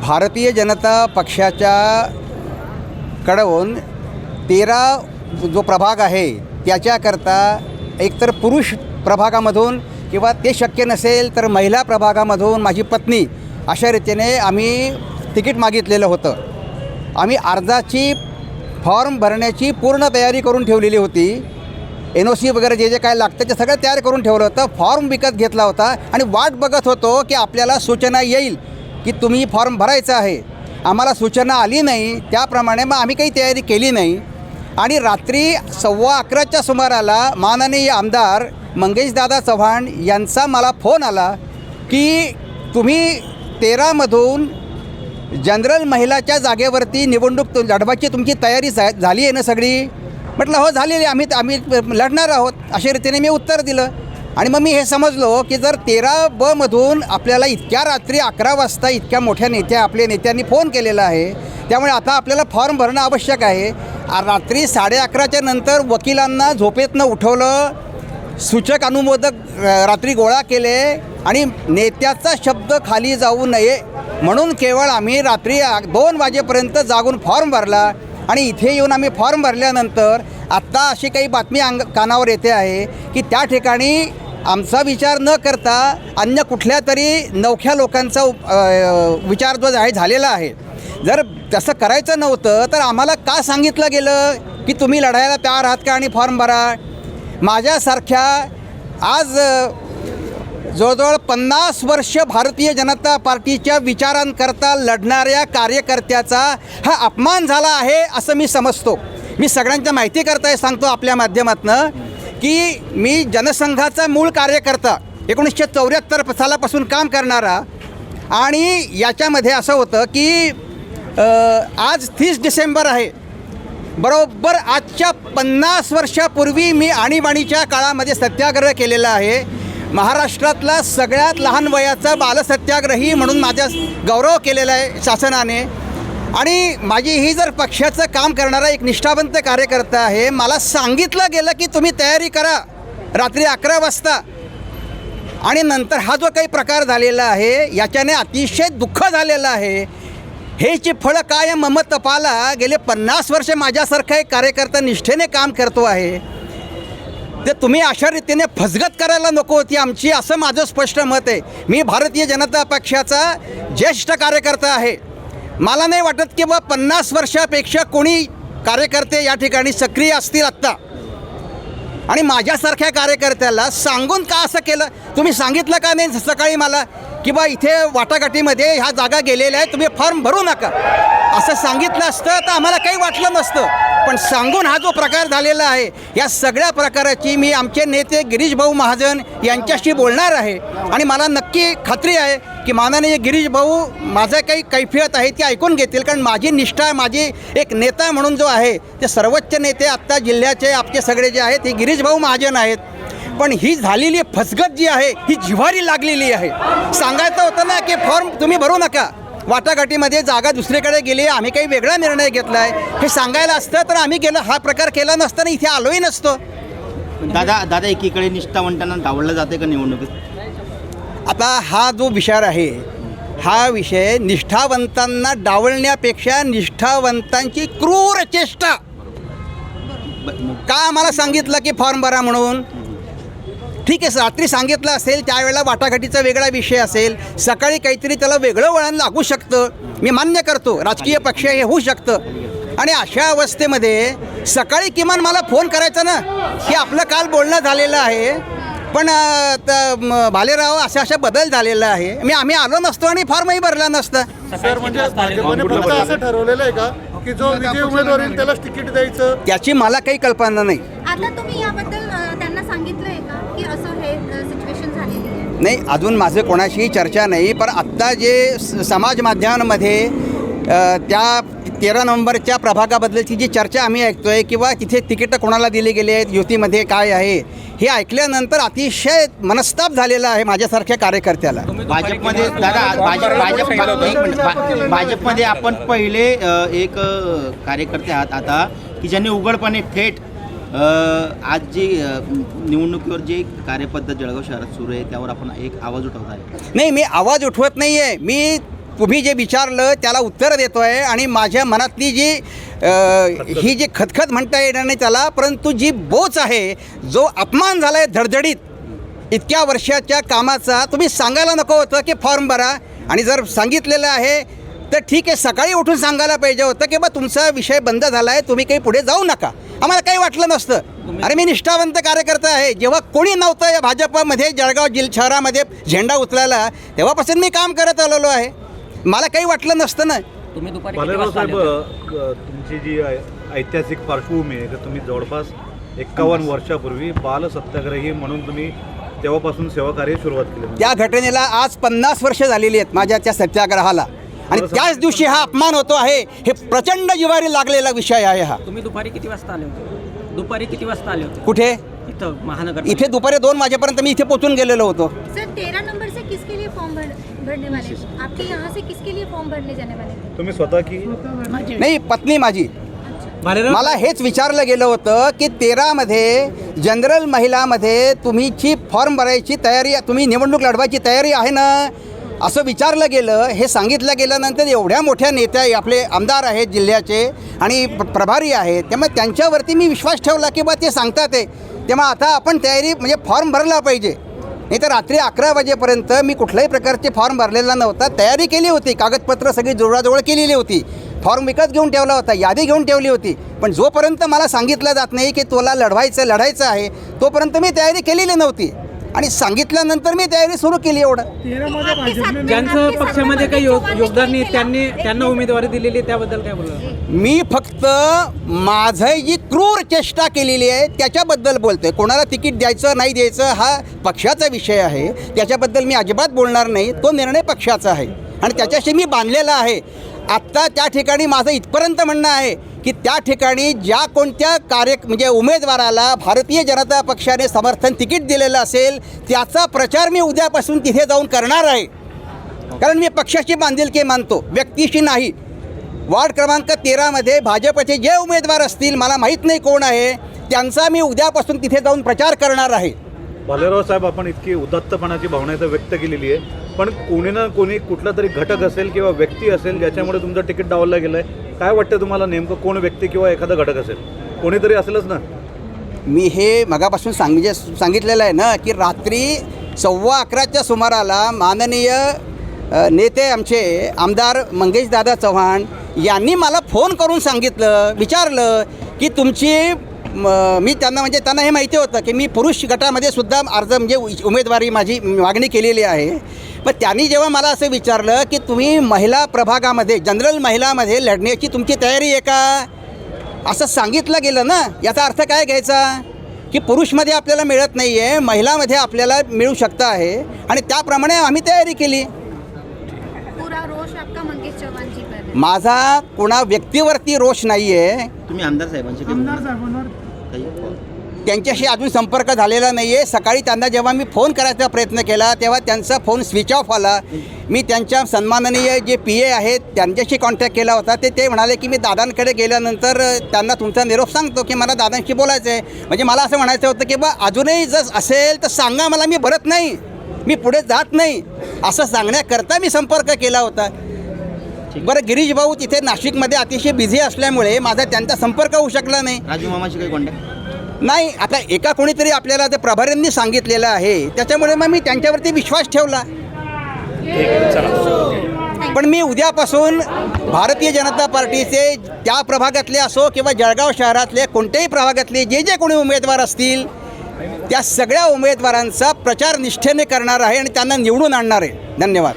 भारतीय जनता पक्षाच्या कडून 13 जो प्रभाग आहे त्याच्याकरता एकतर पुरुष प्रभागामधून किंवा ते शक्य नसेल तर महिला प्रभागामधून माझी पत्नी अशा रीतीने आम्ही तिकीट मागितलेलं होतं. आम्ही अर्जाची फॉर्म भरण्याची पूर्ण तयारी करून ठेवलेली होती. NOC वगैरे जे काय लागतं ते सगळं तयार करून ठेवलं होतं. फॉर्म विकत घेतला होता आणि वाट बघत होतो की आपल्याला सूचना येईल की तुम्ही फॉर्म भरायचा आहे. आम्हाला सूचना आली नाही, त्याप्रमाणे मग आम्ही काही तयारी केली नाही. आणि रात्री 11:15च्या सुमाराला माननीय आमदार मंगेशदादा चव्हाण यांचा मला फोन आला की तुम्ही 13मधून जनरल महिलाच्या जागेवरती निवडणूक लढवायची तुमची तयारी झाली आहे ना सगळी. म्हटलं हो झालेली, आम्ही लढणार आहोत अशा रीतीने मी उत्तर दिलं. आणि मग मी हे समजलो की जर 13B आपल्याला इतक्या रात्री 11 वाजता इतक्या मोठ्या आपल्या नेत्यांनी फोन केलेला आहे, त्यामुळे आता आपल्याला फॉर्म भरणं आवश्यक आहे. रात्री 11:30च्या नंतर वकिलांना झोपेतनं उठवलं, सूचक अनुमोदक रात्री गोळा केले आणि नेत्याचा शब्द खाली जाऊ नये म्हणून केवळ आम्ही रात्री 2 वाजेपर्यंत जागून फॉर्म भरला. आणि इथे येऊन आम्ही फॉर्म भरल्यानंतर आत्ता अशी काही बातमी कानावर येते आहे की त्या ठिकाणी आमचा विचार न करता अन्य कुठल्या तरी नवख्या लोकांचा विचार जो आहे झालेला आहे. जर तसं करायचं नव्हतं तर आम्हाला का सांगितलं गेलं की तुम्ही लढायला तयार आहात का आणि फॉर्म भरा. माझ्यासारख्या आज जवळजवळ 50 वर्ष भारतीय जनता पार्टीच्या विचारांकरता लढणाऱ्या कार्यकर्त्याचा हा अपमान झाला आहे असं मी समजतो. मी सगळ्यांच्या माहितीकरता सांगतो आपल्या माध्यमातनं की मी जनसंघाचा मूळ कार्यकर्ता 1974 सालापासून काम करणारा. आणि याच्यामध्ये असं होतं की आज 30 डिसेंबर आहे, बरोबर आजच्या 50 वर्षापूर्वी मी आणीबाणीच्या काळामध्ये सत्याग्रह केलेला आहे. महाराष्ट्रातला सगळ्यात लहान वयाचा बालसत्याग्रही म्हणून माझा गौरव केलेला आहे शासनाने. आणि माझी ही जर पक्षाचं काम करणारा एक निष्ठावंत कार्यकर्ता आहे. मला सांगितलं गेलं की तुम्ही तयारी करा रात्री 11 वाजता. आणि नंतर हा जो काही प्रकार झालेला आहे याच्याने अतिशय दुःख झालेलं आहे. हेची फळं काय मम तपाला. गेले 50 वर्ष माझ्यासारखा एक कार्यकर्ता निष्ठेने काम करतो आहे, ते तुम्ही अशा रीतीने फसगत करायला नको होती आमची, असं माझं स्पष्ट मत आहे. मी भारतीय जनता पक्षाचा ज्येष्ठ कार्यकर्ता आहे. मला नाही वाटत की 50 वर्षापेक्षा कोणी कार्यकर्ते या ठिकाणी सक्रिय असतील आत्ता. आणि माझ्यासारख्या कार्यकर्त्याला सांगून का असं केलं. तुम्ही सांगितलं का नाही सकाळी मला की इथे वाटाघाटीमध्ये ह्या जागा गेलेल्या आहेत, तुम्ही फॉर्म भरू नका असं सांगितलं असतं तर आम्हाला काही वाटलं नसतं. पण सांगून हा जो प्रकार झालेला आहे या सगळ्या प्रकाराची मी आमचे नेते गिरीश भाऊ महाजन यांच्याशी बोलणार आहे. आणि मला नक्की खात्री आहे की माननीय गिरीश भाऊ माझं काही कैफियत आहे ती ऐकून घेतील. कारण माझी निष्ठा, माझी एक नेता म्हणून जो आहे ते सर्वोच्च नेते आत्ता जिल्ह्याचे आपले सगळे जे आहेत ते गिरीश भाऊ महाजन आहेत. पण ही झालेली फसगत जी आहे ही जिव्हारी लागलेली आहे. सांगायचं होतं ना की फॉर्म तुम्ही भरू नका, वाटाघाटीमध्ये जागा दुसरीकडे गेली, आम्ही काही वेगळा निर्णय घेतला आहे हे सांगायला असतं तर आम्ही हा प्रकार केला नसताना इथे आलोही नसतो. दादा एकीकडे निष्ठावंतांना डावललं जाते का निवडणुकीत. आता हा जो विचार आहे हा विषय निष्ठावंतांना डावलण्यापेक्षा निष्ठावंतांची क्रूर चेष्टा. का आम्हाला सांगितलं की फॉर्म भरा म्हणून. ठीक आहे, रात्री सांगितलं असेल त्यावेळेला वाटाघाटीचा वेगळा विषय असेल, सकाळी काहीतरी त्याला वेगळं वळण लागू शकतं, मी मान्य करतो. राजकीय पक्ष हे होऊ शकतं. आणि अशा अवस्थेमध्ये सकाळी किमान मला फोन करायचा ना की आपलं काल बोलणं झालेलं आहे पण भालेराव अशा बदल झालेला आहे, आम्ही आलो नसतो आणि फॉर्मही भरला नसता. सर म्हणजे भाजपने फक्त असं ठरवलेलं आहे का की जो विजयी उमेदवार येईल त्यालाच तिकीट द्यायचं. त्याची मला काही कल्पना नाही. आता तुम्ही याबद्दल त्यांना सांगितलंय का की असं हे सिच्युएशन झालेली आहे. नाही, अजून माझं कोणाशीही चर्चा नाही. पण आत्ता जे समाज माध्यमांमध्ये त्या 13 नोव्हेंबरच्या प्रभागाबद्दलची जी चर्चा आम्ही ऐकतोय किंवा तिथे तिकीटं कोणाला दिले गेले आहेत, युतीमध्ये काय आहे, हे ऐकल्यानंतर अतिशय मनस्ताप झालेला आहे माझ्यासारख्या कार्यकर्त्याला. भाजपमध्ये भाजपमध्ये आपण पहिले एक कार्यकर्ते आहात आता की ज्यांनी उघडपणे थेट आज जी निवडणुकीवर जी कार्यपद्धत जळगाव शहरात सुरू आहे त्यावर आपण एक आवाज उठवत आहे. नाही, मी आवाज उठवत नाही आहे. मी तुम्ही जे विचारलं त्याला उत्तर देतो आहे आणि माझ्या मनातली जी ही जी खतखत म्हणता येणार नाही त्याला, परंतु जी बोच आहे, जो अपमान झाला आहे धडधडीत इतक्या वर्षाच्या कामाचा, तुम्ही सांगायला नको होतं की फॉर्म भरा. आणि जर सांगितलेलं आहे तर ठीक आहे, सकाळी उठून सांगायला पाहिजे होतं की बा तुमचा विषय बंद झाला आहे, तुम्ही काही पुढे जाऊ नका. आम्हाला काही वाटलं नसतं. अरे मी निष्ठावंत कार्यकर्ता आहे. जेव्हा कोणी नव्हतं या भाजपमध्ये जळगाव शहरामध्ये झेंडा उचलायला, तेव्हापासून मी काम करत आलेलो आहे. मला काही वाटलं नसतं ना. भालेराव साहेब, तुमची जी ऐतिहासिक पार्श्वभूमी आहे की तुम्ही जवळपास 51 वर्षापूर्वी बाल सत्याग्रही म्हणून तुम्ही तेव्हापासून सेवाकार्य सुरुवात केली. त्या घटनेला आज 50 वर्ष झालेली आहेत माझ्या त्या सत्याग्रहाला, आणि त्याच दिवशी हा अपमान होतो आहे. हे प्रचंड जिव्हारी लागलेला विषय आहे हा. तुम्ही दुपारी किती वाजता आले होते? दुपारी किती वाजता आले होते कुठे? इथं महानगर? इथे दुपारी 2 वाजेपर्यंत मी इथे पोहोचून गेलेलो होतो. सर 13 नंबर से किसके लिए फॉर्म भरने वाले, आपके यहाँ से किसके लिए फॉर्म भरने जाने वाले थे? तुम्ही स्वतः की नाही, पत्नी माझी. मला हेच विचारलं गेलं होतं की 13मध्ये जनरल महिलामध्ये तुमची फॉर्म भरायची तयारी, तुम्ही निवडणूक लढवायची तयारी आहे ना, असं विचारलं गेलं. हे सांगितलं गेल्यानंतर एवढ्या मोठ्या नेत्या आपले आमदार आहेत जिल्ह्याचे आणि प्रभारी आहेत, त्यामुळे त्यांच्यावरती मी विश्वास ठेवला की बा ते सांगतात आहे, तेव्हा आता आपण तयारी म्हणजे फॉर्म भरला पाहिजे. नाही तर रात्री 11 वाजेपर्यंत मी कुठल्याही प्रकारचे फॉर्म भरलेला नव्हता. तयारी केली होती, कागदपत्र सगळी जुळवाजुळव केलेली होती, फॉर्म विकत घेऊन ठेवला होता, यादी घेऊन ठेवली होती. पण जोपर्यंत मला सांगितलं जात नाही की तुला लढायचं आहे, तोपर्यंत मी तयारी केलेली नव्हती. आणि सांगितल्यानंतर मी तयारी सुरू केली. एवढं ज्यांचं पक्षामध्ये काही योगदान नाही त्यांना उमेदवारी दिलेली, त्याबद्दल काय बोलला? मी फक्त माझं जी क्रूर चेष्टा केलेली आहे त्याच्याबद्दल बोलतोय. कोणाला तिकीट द्यायचं नाही द्यायचं हा पक्षाचा विषय आहे, त्याच्याबद्दल मी अजिबात बोलणार नाही. तो निर्णय पक्षाचा आहे आणि त्याच्याशी मी बांधलेला आहे. आत्ता त्या ठिकाणी माझं इथपर्यंत म्हणणं आहे की त्या ठिकाणी ज्या कोणत्या म्हणजे उमेदवाराला भारतीय जनता पक्षाने समर्थन तिकीट दिलेलं असेल त्याचा प्रचार मी उद्यापासून तिथे जाऊन करणार आहे. कारण मी पक्षाची बांधिलकी मानतो, व्यक्तीशी नाही. वार्ड क्रमांक 13मध्ये भाजपचे जे उमेदवार असतील, मला माहीत नाही कोण आहे, त्यांचा मी उद्यापासून तिथे जाऊन प्रचार करणार आहे. भालेराव साहेब, आपण इतकी उदात्तपणाची भावना इथं व्यक्त केलेली आहे, पण कोणी ना कोणी कुठला तरी घटक असेल किंवा व्यक्ती असेल ज्याच्यामुळे तुमचं तिकीट डावललं गेलं आहे. काय वाटतं तुम्हाला, नेमकं कोण व्यक्ती किंवा एखादा घटक असेल? कोणीतरी असेलच ना. मी हे मगापासून सांगितलेलं आहे ना की रात्री 11:15च्या सुमाराला माननीय नेते आमचे आमदार मंगेशदादा चव्हाण यांनी मला फोन करून सांगितलं, विचारलं की तुमची मी त्यांना हे माहिती होतं की मी पुरुष गटामध्ये सुद्धा म्हणजे उमेदवारी माझी मागणी केलेली आहे. पण त्यांनी जेव्हा मला असं विचारलं की तुम्ही महिला प्रभागामध्ये जनरल महिलामध्ये लढण्याची तुमची तयारी आहे का, असं सांगितलं गेलं ना, याचा अर्थ काय घ्यायचा की पुरुषमध्ये आपल्याला मिळत नाही आहे, महिलामध्ये आपल्याला मिळू शकतं आहे आणि त्याप्रमाणे आम्ही तयारी केली. पूरा रोष आपका मंगेश चव्हाण जी पर है. माझा कोणा व्यक्तीवरती रोष नाही आहे. तुम्ही आमदार साहेबांशी त्यांच्याशी अजून संपर्क झालेला नाही आहे. सकाळी त्यांना जेव्हा मी फोन करायचा प्रयत्न केला तेव्हा त्यांचा फोन स्विच ऑफ आला. मी त्यांच्या सन्माननीय जे PA आहेत त्यांच्याशी कॉन्टॅक्ट केला होता. ते म्हणाले की मी दादांकडे गेल्यानंतर त्यांना तुमचा निरोप सांगतो की मला दादांशी बोलायचं आहे. म्हणजे मला असं म्हणायचं होतं की बा अजूनही जर असेल तर सांगा मला, मी भरत नाही, मी पुढे जात नाही, असं सांगण्याकरता मी संपर्क केला होता. बरं, गिरीश भाऊ तिथे नाशिकमध्ये अतिशय बिझी असल्यामुळे माझा त्यांचा संपर्क होऊ शकला नाही. राजू मामाशी काही कॉन्टॅक्ट नाही. आता एका कोणीतरी आपल्याला ते प्रभाऱ्यांनी सांगितलेलं आहे, त्याच्यामुळे मग मी त्यांच्यावरती विश्वास ठेवला. पण मी उद्यापासून भारतीय जनता पार्टीचे त्या प्रभागातले असो किंवा जळगाव शहरातले कोणत्याही प्रभागातले जे कोणी उमेदवार असतील त्या सगळ्या उमेदवारांचा प्रचार निष्ठेने करणार आहे आणि त्यांना निवडून आणणार आहे. धन्यवाद.